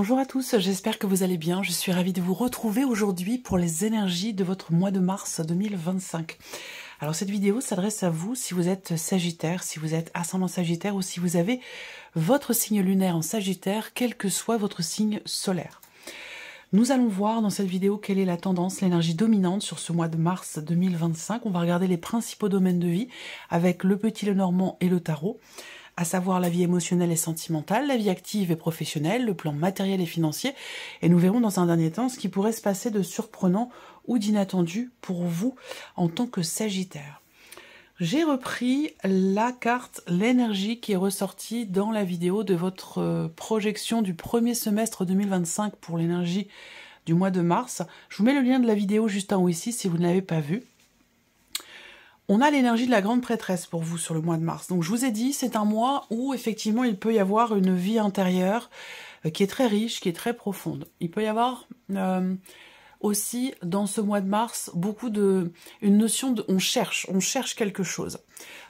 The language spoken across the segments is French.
Bonjour à tous, j'espère que vous allez bien. Je suis ravie de vous retrouver aujourd'hui pour les énergies de votre mois de mars 2025. Alors cette vidéo s'adresse à vous si vous êtes Sagittaire, si vous êtes ascendant Sagittaire ou si vous avez votre signe lunaire en Sagittaire, quel que soit votre signe solaire. Nous allons voir dans cette vidéo quelle est la tendance, l'énergie dominante sur ce mois de mars 2025. On va regarder les principaux domaines de vie avec le petit Lenormand et le tarot, à savoir la vie émotionnelle et sentimentale, la vie active et professionnelle, le plan matériel et financier. Et nous verrons dans un dernier temps ce qui pourrait se passer de surprenant ou d'inattendu pour vous en tant que Sagittaire. J'ai repris la carte, l'énergie qui est ressortie dans la vidéo de votre projection du premier semestre 2025 pour l'énergie du mois de mars. Je vous mets le lien de la vidéo juste en haut ici si vous ne l'avez pas vu. On a l'énergie de la grande prêtresse pour vous sur le mois de mars. Donc je vous ai dit, c'est un mois où effectivement il peut y avoir une vie intérieure qui est très riche, qui est très profonde. Il peut y avoir aussi dans ce mois de mars beaucoup une notion de on cherche quelque chose.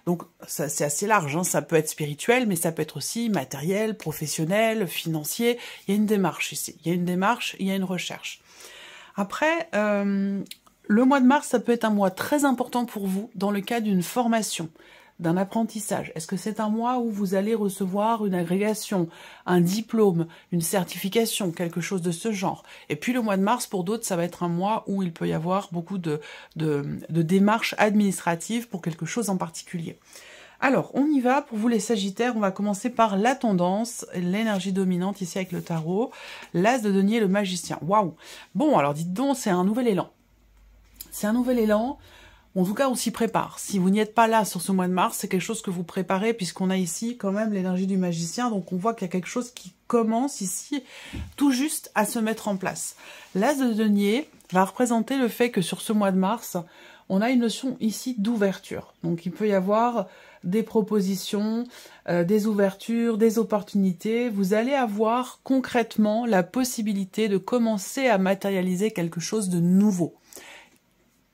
Donc c'est assez large, hein. Ça peut être spirituel, mais ça peut être aussi matériel, professionnel, financier. Il y a une démarche ici, il y a une démarche, il y a une recherche. Après, le mois de mars, ça peut être un mois très important pour vous dans le cadre d'une formation, d'un apprentissage. Est-ce que c'est un mois où vous allez recevoir une agrégation, un diplôme, une certification, quelque chose de ce genre? Et puis le mois de mars, pour d'autres, ça va être un mois où il peut y avoir beaucoup de démarches administratives pour quelque chose en particulier. Alors, on y va. Pour vous les Sagittaires, on va commencer par la tendance, l'énergie dominante ici avec le tarot, l'as de denier, le magicien. Waouh! Bon, alors dites donc, c'est un nouvel élan. C'est un nouvel élan. En tout cas, on s'y prépare. Si vous n'y êtes pas là sur ce mois de mars, c'est quelque chose que vous préparez puisqu'on a ici quand même l'énergie du magicien. Donc, on voit qu'il y a quelque chose qui commence ici tout juste à se mettre en place. L'as de denier va représenter le fait que sur ce mois de mars, on a une notion ici d'ouverture. Donc, il peut y avoir des propositions, des ouvertures, des opportunités. Vous allez avoir concrètement la possibilité de commencer à matérialiser quelque chose de nouveau,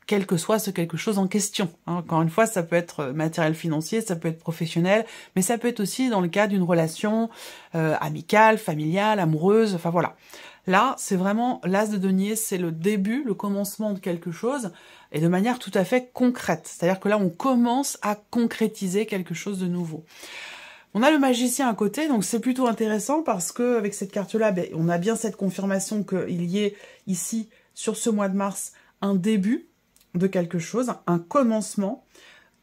quel que soit ce quelque chose en question. Encore une fois, ça peut être matériel financier, ça peut être professionnel, mais ça peut être aussi dans le cas d'une relation amicale, familiale, amoureuse, enfin voilà. Là, c'est vraiment l'as de denier, c'est le début, le commencement de quelque chose, et de manière tout à fait concrète. C'est-à-dire que là, on commence à concrétiser quelque chose de nouveau. On a le magicien à côté, donc c'est plutôt intéressant parce que avec cette carte-là, on a bien cette confirmation qu'il y ait ici, sur ce mois de mars, un début de quelque chose, un commencement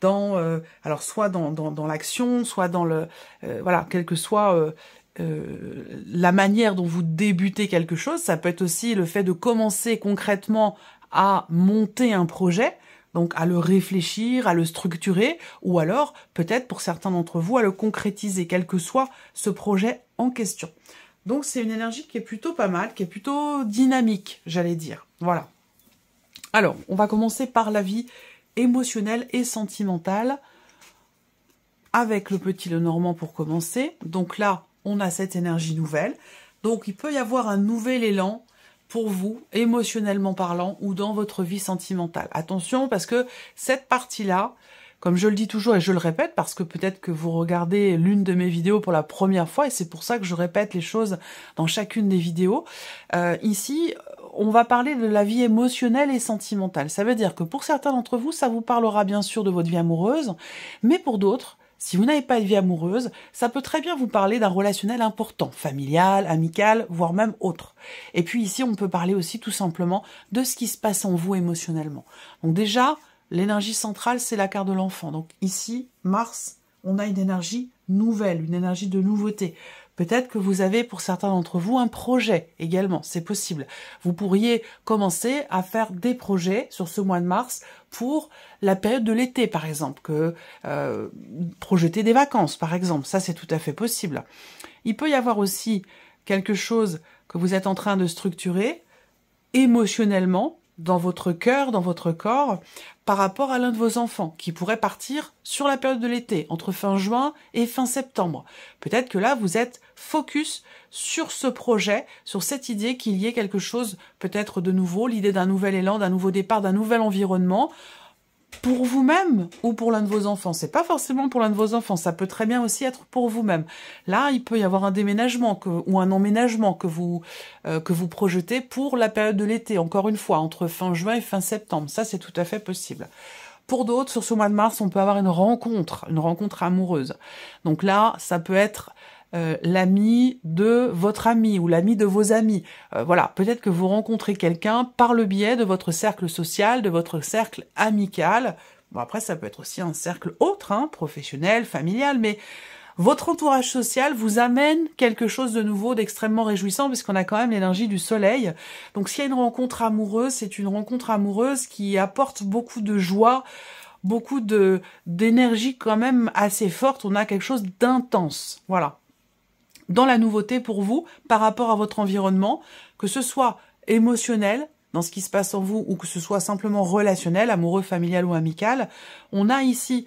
dans alors soit dans l'action, soit dans le voilà, quelle que soit la manière dont vous débutez quelque chose. Ça peut être aussi le fait de commencer concrètement à monter un projet, donc à le réfléchir, à le structurer, ou alors peut-être pour certains d'entre vous à le concrétiser, quel que soit ce projet en question. Donc c'est une énergie qui est plutôt pas mal, qui est plutôt dynamique, j'allais dire. Voilà. Alors, on va commencer par la vie émotionnelle et sentimentale avec le petit Lenormand pour commencer. Donc là, on a cette énergie nouvelle. Donc, il peut y avoir un nouvel élan pour vous, émotionnellement parlant, ou dans votre vie sentimentale. Attention, parce que cette partie-là, comme je le dis toujours et je le répète, parce que peut-être que vous regardez l'une de mes vidéos pour la première fois, et c'est pour ça que je répète les choses dans chacune des vidéos, ici, on va parler de la vie émotionnelle et sentimentale. Ça veut dire que pour certains d'entre vous, ça vous parlera bien sûr de votre vie amoureuse, mais pour d'autres, si vous n'avez pas de vie amoureuse, ça peut très bien vous parler d'un relationnel important, familial, amical, voire même autre. Et puis ici, on peut parler aussi tout simplement de ce qui se passe en vous émotionnellement. Donc déjà, l'énergie centrale, c'est la carte de l'enfant. Donc ici, Mars, on a une énergie nouvelle, une énergie de nouveauté. Peut-être que vous avez, pour certains d'entre vous, un projet également, c'est possible. Vous pourriez commencer à faire des projets sur ce mois de mars pour la période de l'été, par exemple, projeter des vacances, par exemple. Ça, c'est tout à fait possible. Il peut y avoir aussi quelque chose que vous êtes en train de structurer émotionnellement, dans votre cœur, dans votre corps, par rapport à l'un de vos enfants, qui pourrait partir sur la période de l'été, entre fin juin et fin septembre. Peut-être que là, vous êtes focus sur ce projet, sur cette idée qu'il y ait quelque chose peut-être de nouveau, l'idée d'un nouvel élan, d'un nouveau départ, d'un nouvel environnement, pour vous-même ou pour l'un de vos enfants. C'est pas forcément pour l'un de vos enfants, ça peut très bien aussi être pour vous-même. Là, il peut y avoir un déménagement ou un emménagement que vous projetez pour la période de l'été, encore une fois, entre fin juin et fin septembre. Ça, c'est tout à fait possible. Pour d'autres, sur ce mois de mars, on peut avoir une rencontre amoureuse. Donc là, ça peut être l'ami de votre ami ou l'ami de vos amis. Voilà, peut-être que vous rencontrez quelqu'un par le biais de votre cercle social, de votre cercle amical. Bon, après, ça peut être aussi un cercle autre, hein, professionnel, familial, mais votre entourage social vous amène quelque chose de nouveau, d'extrêmement réjouissant, puisqu'on a quand même l'énergie du soleil. Donc s'il y a une rencontre amoureuse, c'est une rencontre amoureuse qui apporte beaucoup de joie, beaucoup d'énergie quand même assez forte. On a quelque chose d'intense, voilà. Dans la nouveauté pour vous, par rapport à votre environnement, que ce soit émotionnel, dans ce qui se passe en vous, ou que ce soit simplement relationnel, amoureux, familial ou amical, on a ici,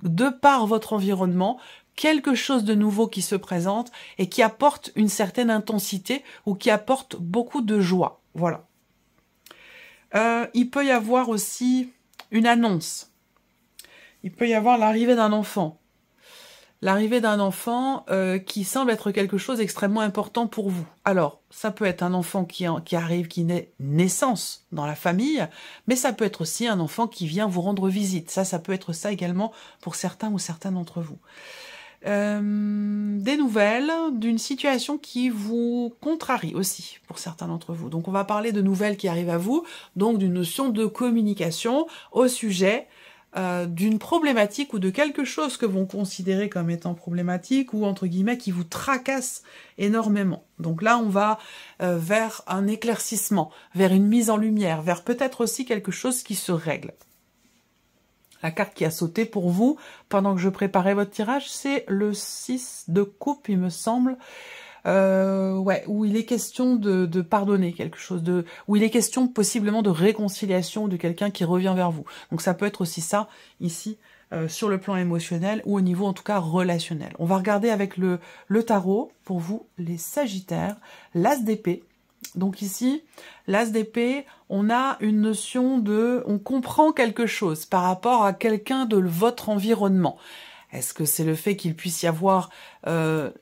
de par votre environnement, quelque chose de nouveau qui se présente et qui apporte une certaine intensité ou qui apporte beaucoup de joie. Voilà. Il peut y avoir aussi une annonce. Il peut y avoir l'arrivée d'un enfant. L'arrivée d'un enfant qui semble être quelque chose d'extrêmement important pour vous. Alors, ça peut être un enfant qui arrive, qui naît naissance dans la famille, mais ça peut être aussi un enfant qui vient vous rendre visite. Ça peut être ça également pour certains ou certaines d'entre vous. Des nouvelles d'une situation qui vous contrarie aussi pour certains d'entre vous. Donc on va parler de nouvelles qui arrivent à vous, donc d'une notion de communication au sujet d'une problématique ou de quelque chose que vous considérez comme étant problématique ou entre guillemets qui vous tracasse énormément. Donc là on va vers un éclaircissement, vers une mise en lumière, vers peut-être aussi quelque chose qui se règle. La carte qui a sauté pour vous pendant que je préparais votre tirage, c'est le 6 de coupe, il me semble. Ouais, où il est question de pardonner quelque chose, où il est question possiblement de réconciliation de quelqu'un qui revient vers vous. Donc ça peut être aussi ça, ici, sur le plan émotionnel, ou au niveau en tout cas relationnel. On va regarder avec le tarot, pour vous, les Sagittaires, l'As d'épée. Donc ici, l'As d'épée, on a une notion de... On comprend quelque chose par rapport à quelqu'un de votre environnement. Est-ce que c'est le fait qu'il puisse y avoir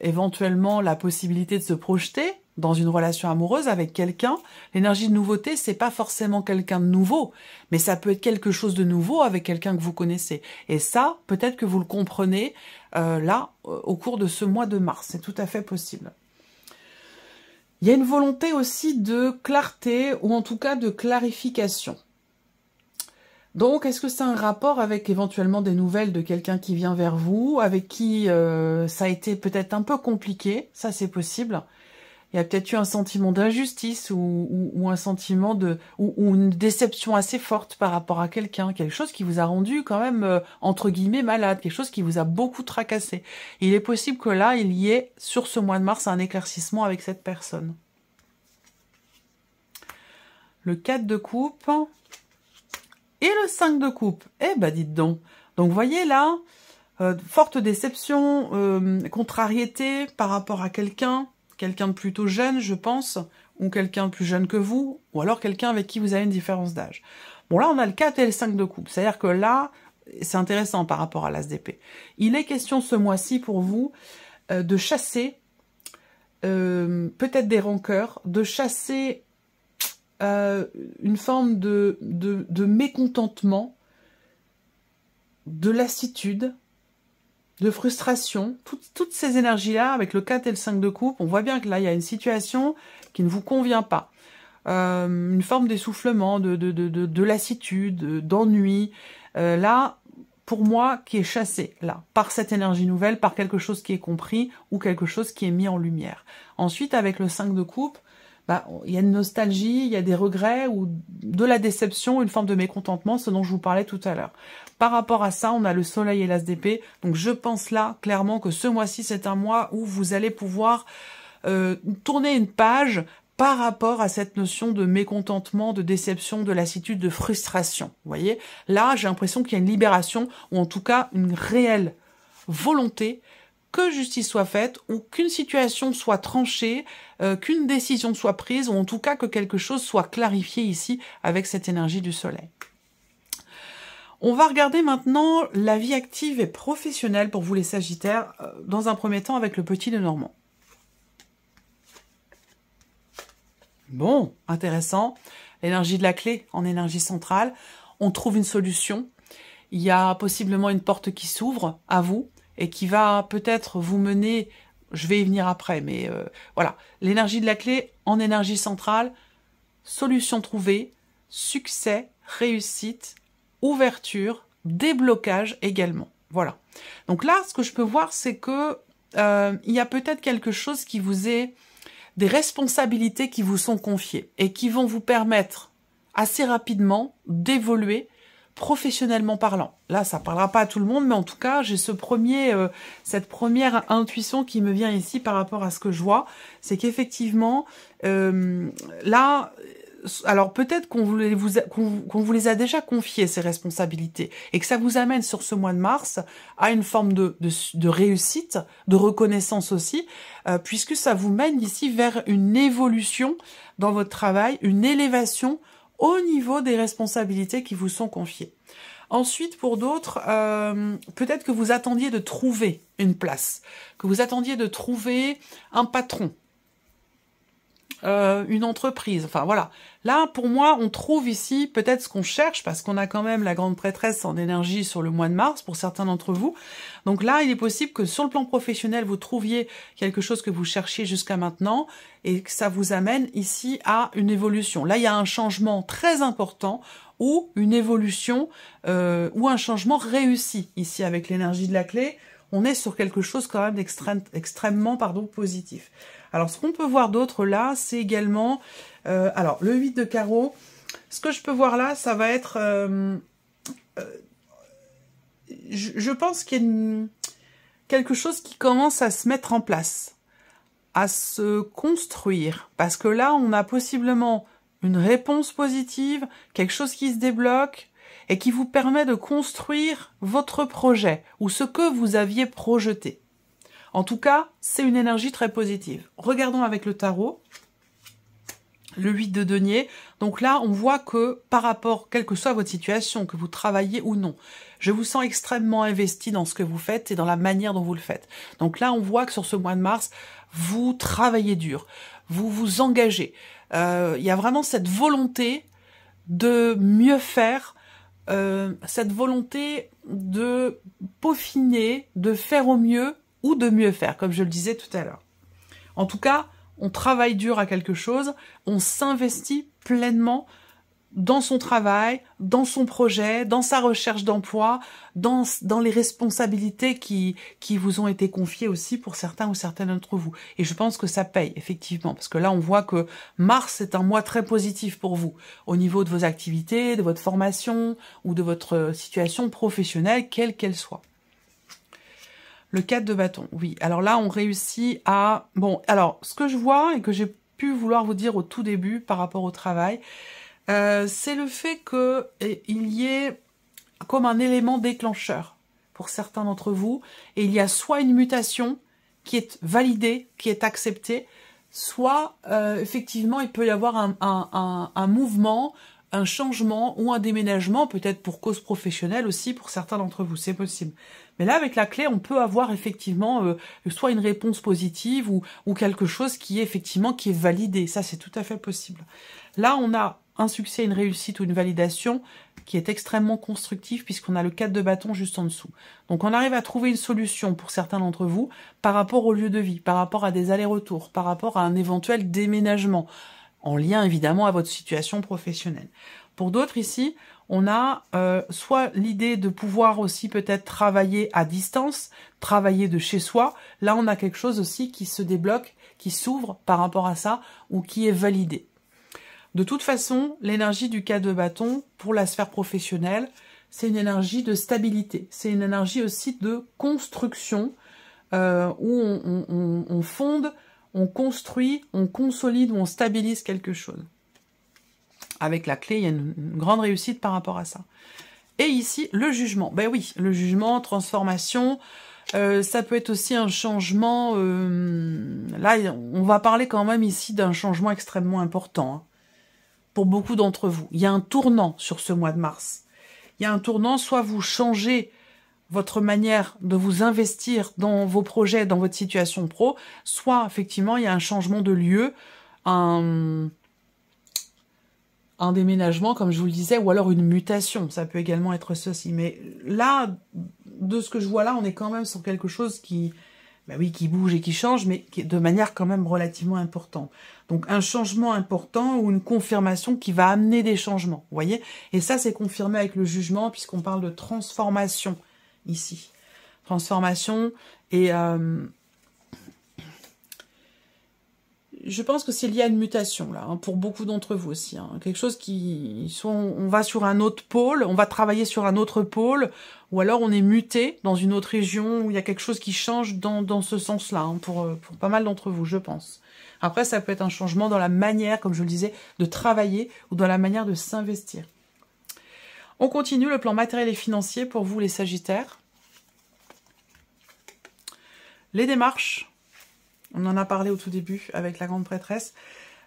éventuellement la possibilité de se projeter dans une relation amoureuse avec quelqu'un? L'énergie de nouveauté, c'est pas forcément quelqu'un de nouveau, mais ça peut être quelque chose de nouveau avec quelqu'un que vous connaissez. Et ça, peut-être que vous le comprenez là, au cours de ce mois de mars. C'est tout à fait possible. Il y a une volonté aussi de clarté, ou en tout cas de clarification. Donc, est-ce que c'est un rapport avec éventuellement des nouvelles de quelqu'un qui vient vers vous, avec qui ça a été peut-être un peu compliqué? Ça, c'est possible. Il y a peut-être eu un sentiment d'injustice ou un sentiment ou une déception assez forte par rapport à quelqu'un, quelque chose qui vous a rendu quand même, entre guillemets, malade, quelque chose qui vous a beaucoup tracassé. Il est possible que là, il y ait, sur ce mois de mars, un éclaircissement avec cette personne. Le 4 de coupe et le 5 de coupe. Eh ben, dites donc. Donc, vous voyez là, forte déception, contrariété par rapport à quelqu'un de plutôt jeune, je pense, ou quelqu'un de plus jeune que vous, ou alors quelqu'un avec qui vous avez une différence d'âge. Bon, là, on a le 4 et le 5 de coupe. C'est-à-dire que là, c'est intéressant par rapport à l'As d'épée. Il est question ce mois-ci pour vous de chasser peut-être des rancœurs, de chasser une forme de mécontentement, de lassitude, de frustration, toutes ces énergies-là, avec le 4 et le 5 de coupe, on voit bien que là, il y a une situation qui ne vous convient pas. Une forme d'essoufflement, de lassitude, d'ennui. Là, pour moi, qui est chassé, là, par cette énergie nouvelle, par quelque chose qui est compris ou quelque chose qui est mis en lumière. Ensuite, avec le 5 de coupe, bah, il y a une nostalgie, il y a des regrets ou de la déception, une forme de mécontentement, ce dont je vous parlais tout à l'heure. Par rapport à ça, on a le soleil et l'As d'épée. Donc je pense là, clairement, que ce mois-ci, c'est un mois où vous allez pouvoir tourner une page par rapport à cette notion de mécontentement, de déception, de lassitude, de frustration. Vous voyez? Là, j'ai l'impression qu'il y a une libération, ou en tout cas une réelle volonté que justice soit faite, ou qu'une situation soit tranchée, qu'une décision soit prise, ou en tout cas que quelque chose soit clarifié ici avec cette énergie du soleil. On va regarder maintenant la vie active et professionnelle pour vous les Sagittaires, dans un premier temps avec le petit Lenormand. Bon, intéressant. L'énergie de la clé en énergie centrale. On trouve une solution. Il y a possiblement une porte qui s'ouvre à vous et qui va peut-être vous mener, je vais y venir après, mais voilà. L'énergie de la clé en énergie centrale, solution trouvée, succès, réussite, ouverture, déblocage également. Voilà. Donc là, ce que je peux voir, c'est que il y a peut-être quelque chose qui vous est... des responsabilités qui vous sont confiées et qui vont vous permettre assez rapidement d'évoluer professionnellement parlant. Là, ça ne parlera pas à tout le monde, mais en tout cas, j'ai cette première intuition qui me vient ici par rapport à ce que je vois. C'est qu'effectivement, là... Alors peut-être qu'on vous les a déjà confiées, ces responsabilités, et que ça vous amène sur ce mois de mars à une forme de réussite, de reconnaissance aussi, puisque ça vous mène ici vers une évolution dans votre travail, une élévation au niveau des responsabilités qui vous sont confiées. Ensuite, pour d'autres, peut-être que vous attendiez de trouver une place, que vous attendiez de trouver un patron, une entreprise, enfin voilà. Là, pour moi, on trouve ici peut-être ce qu'on cherche, parce qu'on a quand même la grande prêtresse en énergie sur le mois de mars, pour certains d'entre vous. Donc là, il est possible que sur le plan professionnel, vous trouviez quelque chose que vous cherchiez jusqu'à maintenant, et que ça vous amène ici à une évolution. Là, il y a un changement très important, ou une évolution, ou un changement réussi, ici, avec l'énergie de la clé. On est sur quelque chose quand même d'extrêmement positif. Alors, ce qu'on peut voir d'autre là, c'est également... alors, le 8 de carreau, ce que je peux voir là, ça va être... je pense qu'il y a quelque chose qui commence à se mettre en place, à se construire. Parce que là, on a possiblement une réponse positive, quelque chose qui se débloque, et qui vous permet de construire votre projet, ou ce que vous aviez projeté. En tout cas, c'est une énergie très positive. Regardons avec le tarot, le 8 de denier. Donc là, on voit que par rapport, quelle que soit votre situation, que vous travaillez ou non, je vous sens extrêmement investi dans ce que vous faites et dans la manière dont vous le faites. Donc là, on voit que sur ce mois de mars, vous travaillez dur, vous vous engagez. Il y a vraiment cette volonté de mieux faire, cette volonté de peaufiner, de faire au mieux, ou de mieux faire, comme je le disais tout à l'heure. En tout cas, on travaille dur à quelque chose, on s'investit pleinement dans son travail, dans son projet, dans sa recherche d'emploi, dans les responsabilités qui vous ont été confiées aussi pour certains ou certaines d'entre vous. Et je pense que ça paye, effectivement, parce que là, on voit que mars est un mois très positif pour vous, au niveau de vos activités, de votre formation, ou de votre situation professionnelle, quelle qu'elle soit. Le 4 de bâton, oui. Alors là, on réussit à... Bon, alors, ce que je vois et que j'ai pu vouloir vous dire au tout début par rapport au travail, c'est le fait qu'il y ait comme un élément déclencheur pour certains d'entre vous. Et il y a soit une mutation qui est validée, qui est acceptée, soit effectivement, il peut y avoir un mouvement, un changement ou un déménagement, peut-être pour cause professionnelle aussi pour certains d'entre vous, c'est possible. Mais là, avec la clé, on peut avoir effectivement soit une réponse positive ou quelque chose qui est effectivement qui est validé. Ça, c'est tout à fait possible. Là, on a un succès, une réussite ou une validation qui est extrêmement constructif puisqu'on a le 4 de bâton juste en dessous. Donc, on arrive à trouver une solution pour certains d'entre vous par rapport au lieu de vie, par rapport à des allers-retours, par rapport à un éventuel déménagement, en lien évidemment à votre situation professionnelle. Pour d'autres ici, on a soit l'idée de pouvoir aussi peut-être travailler à distance, travailler de chez soi. Là, on a quelque chose aussi qui se débloque, qui s'ouvre par rapport à ça ou qui est validé. De toute façon, l'énergie du 4 de bâton pour la sphère professionnelle, c'est une énergie de stabilité. C'est une énergie aussi de construction où on fonde, on construit, on consolide ou on stabilise quelque chose. Avec la clé, il y a une grande réussite par rapport à ça. Et ici, le jugement. Ben oui, le jugement, transformation, ça peut être aussi un changement... là, on va parler quand même ici d'un changement extrêmement important, hein, pour beaucoup d'entre vous. Il y a un tournant sur ce mois de mars. il y a un tournant, soit vous changez votre manière de vous investir dans vos projets, dans votre situation pro, soit effectivement il y a un changement de lieu, un déménagement, comme je vous le disais, ou alors une mutation, ça peut également être ceci. Mais là, de ce que je vois là, on est quand même sur quelque chose qui, ben oui, qui bouge et qui change, mais qui est de manière quand même relativement importante. Donc un changement important ou une confirmation qui va amener des changements, vous voyez. Et ça, c'est confirmé avec le jugement, puisqu'on parle de transformation ici. Transformation et... je pense que c'est lié à une mutation, là, hein, pour beaucoup d'entre vous aussi. Hein. Quelque chose qui... soit on va sur un autre pôle, on va travailler sur un autre pôle, ou alors on est muté dans une autre région, où il y a quelque chose qui change dans ce sens-là, hein, pour pas mal d'entre vous, je pense. Après, ça peut être un changement dans la manière, comme je le disais, de travailler, ou dans la manière de s'investir. On continue le plan matériel et financier pour vous, les Sagittaires. Les démarches. On en a parlé au tout début avec la grande prêtresse.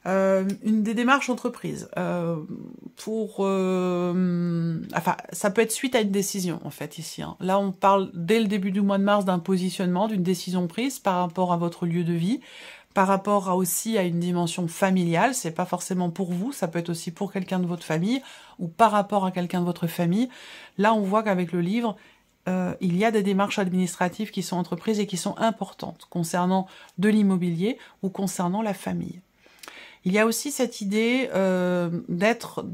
Une des démarches entreprises. Enfin, ça peut être suite à une décision, en fait, ici. Hein. Là, on parle, dès le début du mois de mars, d'un positionnement, d'une décision prise par rapport à votre lieu de vie, par rapport aussi à une dimension familiale. C'est pas forcément pour vous, ça peut être aussi pour quelqu'un de votre famille, ou par rapport à quelqu'un de votre famille. Là, on voit qu'avec le livre... il y a des démarches administratives qui sont entreprises et qui sont importantes concernant de l'immobilier ou concernant la famille. Il y a aussi cette idée d'être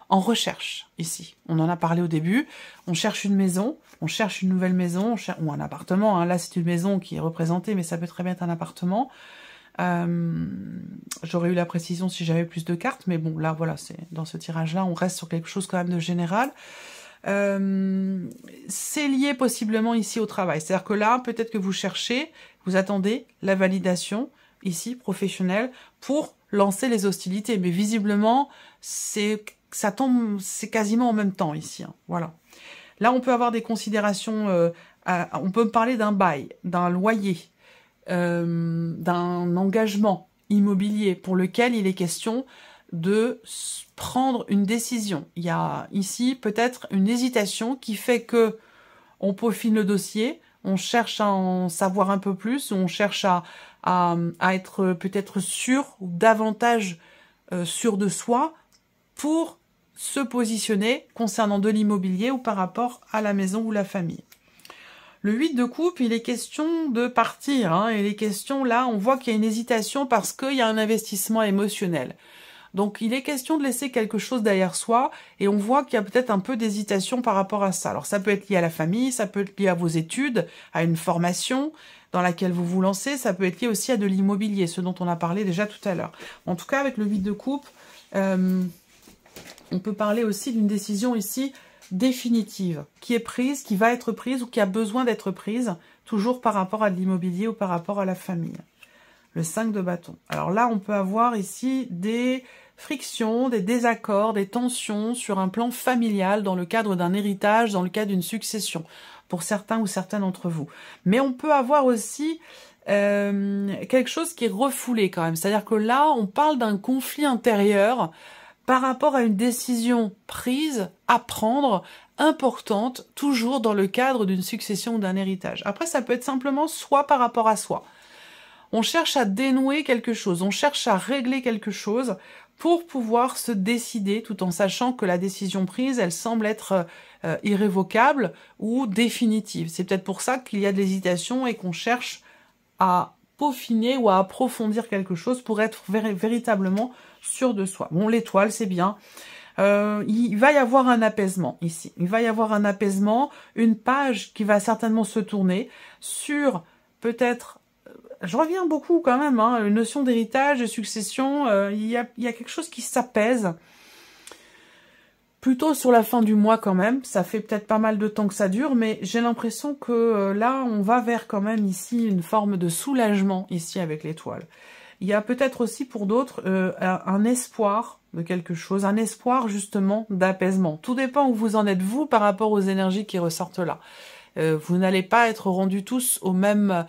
en recherche ici. On en a parlé au début. On cherche une maison, on cherche une nouvelle maison, ou un appartement. Hein. Là, c'est une maison qui est représentée, mais ça peut très bien être un appartement. J'aurais eu la précision si j'avais plus de cartes, mais bon, là, voilà, c'est dans ce tirage-là, on reste sur quelque chose quand même de général. C'est lié possiblement ici au travail. C'est-à-dire que là, peut-être que vous cherchez, vous attendez la validation, ici, professionnelle, pour lancer les hostilités. Mais visiblement, ça tombe, c'est quasiment en même temps ici. Hein. Voilà. Là, on peut avoir des considérations, on peut parler d'un bail, d'un loyer, d'un engagement immobilier pour lequel il est question de prendre une décision. Il y a ici peut-être une hésitation qui fait que on peaufine le dossier, on cherche à en savoir un peu plus, on cherche à être peut-être sûr ou davantage sûr de soi pour se positionner concernant de l'immobilier ou par rapport à la maison ou la famille. Le 8 de coupe, il est question de partir. Hein, et les questions, là, on voit qu'il y a une hésitation parce qu'il y a un investissement émotionnel. Donc, il est question de laisser quelque chose derrière soi et on voit qu'il y a peut-être un peu d'hésitation par rapport à ça. Alors, ça peut être lié à la famille, ça peut être lié à vos études, à une formation dans laquelle vous vous lancez, ça peut être lié aussi à de l'immobilier, ce dont on a parlé déjà tout à l'heure. En tout cas, avec le 8 de coupe, on peut parler aussi d'une décision ici définitive, qui est prise, qui va être prise ou qui a besoin d'être prise, toujours par rapport à de l'immobilier ou par rapport à la famille. Le 5 de bâton. Alors là, on peut avoir ici des frictions, des désaccords, des tensions sur un plan familial dans le cadre d'un héritage, dans le cadre d'une succession, pour certains ou certaines d'entre vous. Mais on peut avoir aussi quelque chose qui est refoulé quand même. C'est-à-dire que là, on parle d'un conflit intérieur par rapport à une décision prise, à prendre, importante, toujours dans le cadre d'une succession ou d'un héritage. Après, ça peut être simplement soit par rapport à soi. On cherche à dénouer quelque chose, on cherche à régler quelque chose pour pouvoir se décider, tout en sachant que la décision prise, elle semble être irrévocable ou définitive. C'est peut-être pour ça qu'il y a de l'hésitation et qu'on cherche à peaufiner ou à approfondir quelque chose pour être véritablement sûr de soi. Bon, l'étoile, c'est bien. Il va y avoir un apaisement ici. Il va y avoir un apaisement, une page qui va certainement se tourner sur peut-être... Je reviens beaucoup quand même, hein, une notion d'héritage, de succession, il y a quelque chose qui s'apaise. Plutôt sur la fin du mois quand même, ça fait peut-être pas mal de temps que ça dure, mais j'ai l'impression que là, on va vers quand même ici une forme de soulagement ici avec l'étoile. Il y a peut-être aussi pour d'autres un espoir de quelque chose, un espoir justement d'apaisement. Tout dépend où vous en êtes vous par rapport aux énergies qui ressortent là. Vous n'allez pas être rendus tous au même...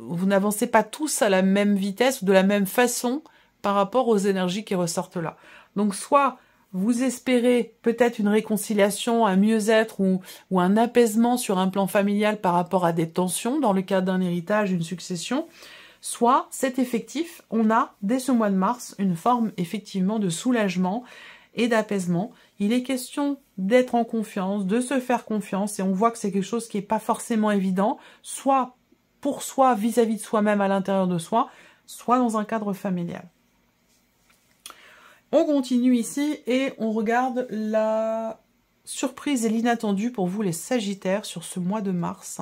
vous n'avancez pas tous à la même vitesse ou de la même façon par rapport aux énergies qui ressortent là. Donc soit vous espérez peut-être une réconciliation, un mieux-être ou un apaisement sur un plan familial par rapport à des tensions, dans le cadre d'un héritage, une succession, soit c'est effectif, on a dès ce mois de mars une forme effectivement de soulagement et d'apaisement. Il est question d'être en confiance, de se faire confiance, et on voit que c'est quelque chose qui n'est pas forcément évident, soit pour soi, vis-à-vis de soi-même à l'intérieur de soi, soit dans un cadre familial. On continue ici et on regarde la surprise et l'inattendu pour vous les Sagittaires sur ce mois de mars.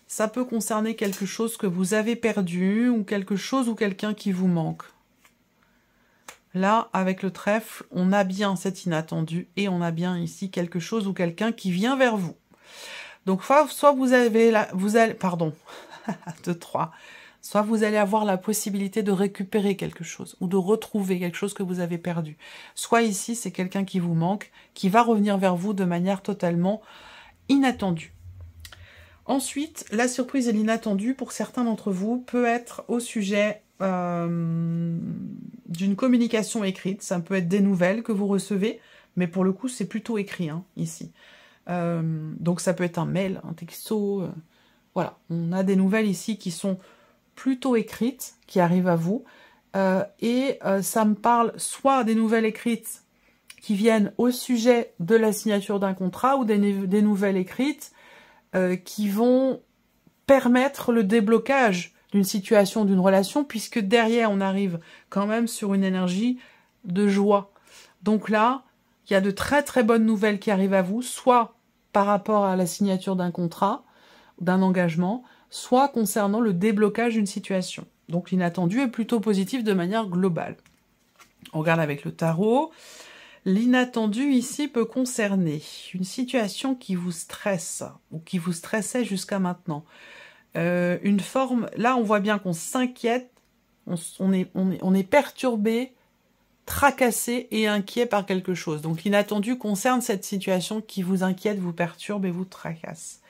Ça peut concerner quelque chose que vous avez perdu ou quelque chose ou quelqu'un qui vous manque. Là, avec le trèfle, on a bien cet inattendu et on a bien ici quelque chose ou quelqu'un qui vient vers vous. Donc, soit vous allez, soit vous allez avoir la possibilité de récupérer quelque chose ou de retrouver quelque chose que vous avez perdu. Soit ici, c'est quelqu'un qui vous manque, qui va revenir vers vous de manière totalement inattendue. Ensuite, la surprise et l'inattendu pour certains d'entre vous peut être au sujet d'une communication écrite. Ça peut être des nouvelles que vous recevez, mais pour le coup, c'est plutôt écrit ici. Donc ça peut être un mail, un texto. Voilà, on a des nouvelles ici qui sont plutôt écrites, qui arrivent à vous. Ça me parle soit des nouvelles écrites qui viennent au sujet de la signature d'un contrat ou des nouvelles écrites qui vont permettre le déblocage d'une situation, d'une relation, puisque derrière, on arrive quand même sur une énergie de joie. Donc là, il y a de très très bonnes nouvelles qui arrivent à vous, soit par rapport à la signature d'un contrat, d'un engagement, soit concernant le déblocage d'une situation. Donc l'inattendu est plutôt positif de manière globale. On regarde avec le tarot. L'inattendu ici peut concerner une situation qui vous stresse ou qui vous stressait jusqu'à maintenant. Une forme, là on voit bien qu'on s'inquiète, on est perturbé, tracassé et inquiet par quelque chose. Donc l'inattendu concerne cette situation qui vous inquiète, vous perturbe et vous tracasse.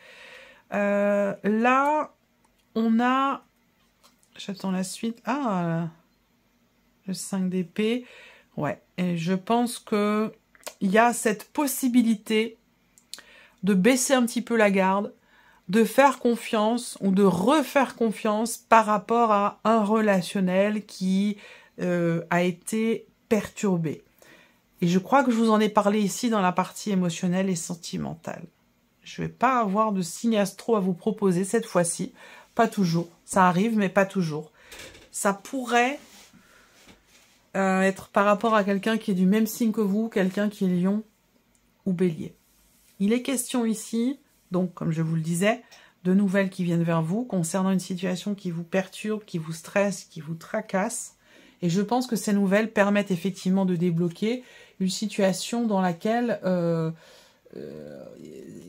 Là, on a, j'attends la suite, le 5 d'épée, ouais, et je pense que il y a cette possibilité de baisser un petit peu la garde, de faire confiance ou de refaire confiance par rapport à un relationnel qui a été perturbé. Et je crois que je vous en ai parlé ici dans la partie émotionnelle et sentimentale. Je ne vais pas avoir de signe astro à vous proposer cette fois-ci. Pas toujours. Ça arrive, mais pas toujours. Ça pourrait être par rapport à quelqu'un qui est du même signe que vous, quelqu'un qui est lion ou bélier. Il est question ici, donc comme je vous le disais, de nouvelles qui viennent vers vous concernant une situation qui vous perturbe, qui vous stresse, qui vous tracasse. Et je pense que ces nouvelles permettent effectivement de débloquer une situation dans laquelle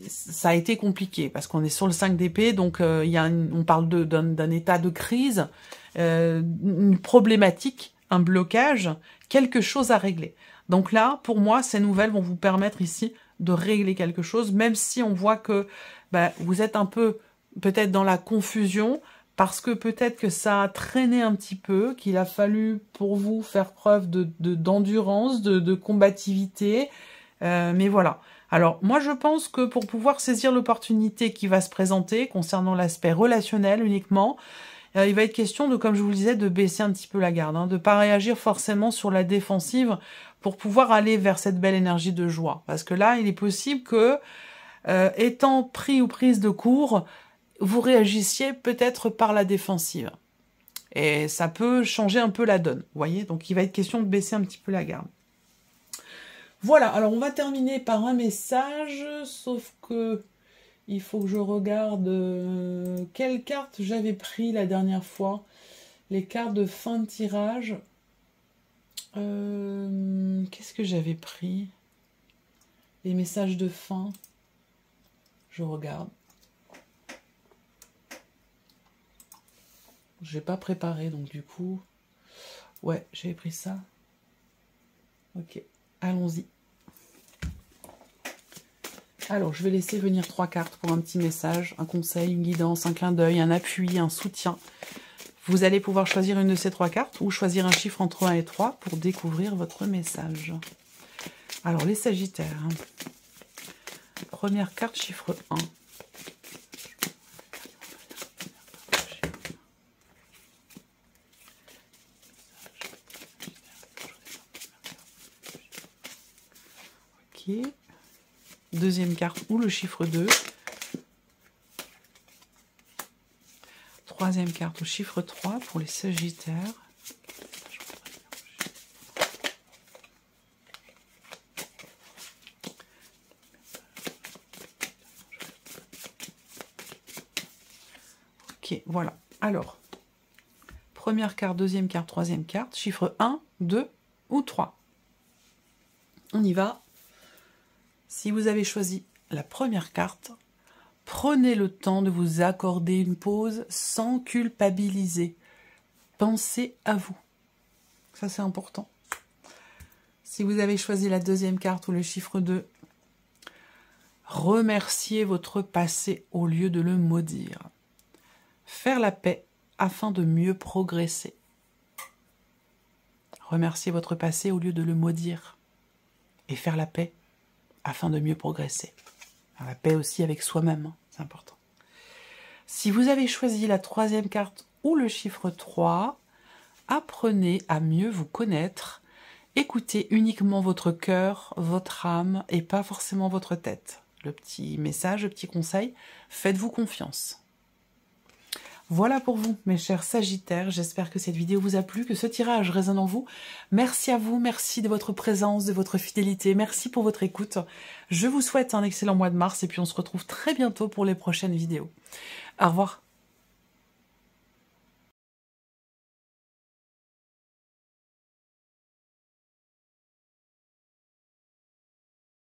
ça a été compliqué, parce qu'on est sur le 5 d'épée, donc on parle d'un état de crise, une problématique, un blocage, quelque chose à régler. Donc là, pour moi, ces nouvelles vont vous permettre ici de régler quelque chose, même si on voit que vous êtes un peu peut-être dans la confusion, parce que peut-être que ça a traîné un petit peu, qu'il a fallu pour vous faire preuve d'endurance, de combativité, mais voilà. Alors, moi, je pense que pour pouvoir saisir l'opportunité qui va se présenter concernant l'aspect relationnel uniquement, il va être question de, comme je vous le disais, de baisser un petit peu la garde, de ne pas réagir forcément sur la défensive pour pouvoir aller vers cette belle énergie de joie. Parce que là, il est possible que, étant pris ou prise de court, vous réagissiez peut-être par la défensive. Et ça peut changer un peu la donne, vous voyez. Donc, il va être question de baisser un petit peu la garde. Voilà, alors on va terminer par un message, sauf que il faut que je regarde quelles cartes j'avais pris la dernière fois. Les cartes de fin de tirage. Qu'est-ce que j'avais pris? Les messages de fin. Je regarde. Je n'ai pas préparé, donc du coup... Ouais, j'avais pris ça. Ok, allons-y. Alors, je vais laisser venir 3 cartes pour un petit message, un conseil, une guidance, un clin d'œil, un appui, un soutien. Vous allez pouvoir choisir une de ces 3 cartes ou choisir un chiffre entre 1 et 3 pour découvrir votre message. Alors, les Sagittaires. Hein. Première carte, chiffre 1. Ok. Deuxième carte ou le chiffre 2. Troisième carte au chiffre 3 pour les Sagittaires. Ok, voilà. Alors, première carte, deuxième carte, troisième carte, chiffre 1, 2 ou 3. On y va. Si vous avez choisi la première carte, prenez le temps de vous accorder une pause sans culpabiliser. Pensez à vous. Ça, c'est important. Si vous avez choisi la deuxième carte ou le chiffre 2, remerciez votre passé au lieu de le maudire. Faire la paix afin de mieux progresser. Remerciez votre passé au lieu de le maudire. Et faire la paix afin de mieux progresser. La paix aussi avec soi-même, hein, c'est important. Si vous avez choisi la troisième carte ou le chiffre 3, apprenez à mieux vous connaître. Écoutez uniquement votre cœur, votre âme et pas forcément votre tête. Le petit message, le petit conseil, faites-vous confiance. Voilà pour vous, mes chers Sagittaires. J'espère que cette vidéo vous a plu, que ce tirage résonne en vous. Merci à vous, merci de votre présence, de votre fidélité. Merci pour votre écoute. Je vous souhaite un excellent mois de mars et puis on se retrouve très bientôt pour les prochaines vidéos. Au revoir.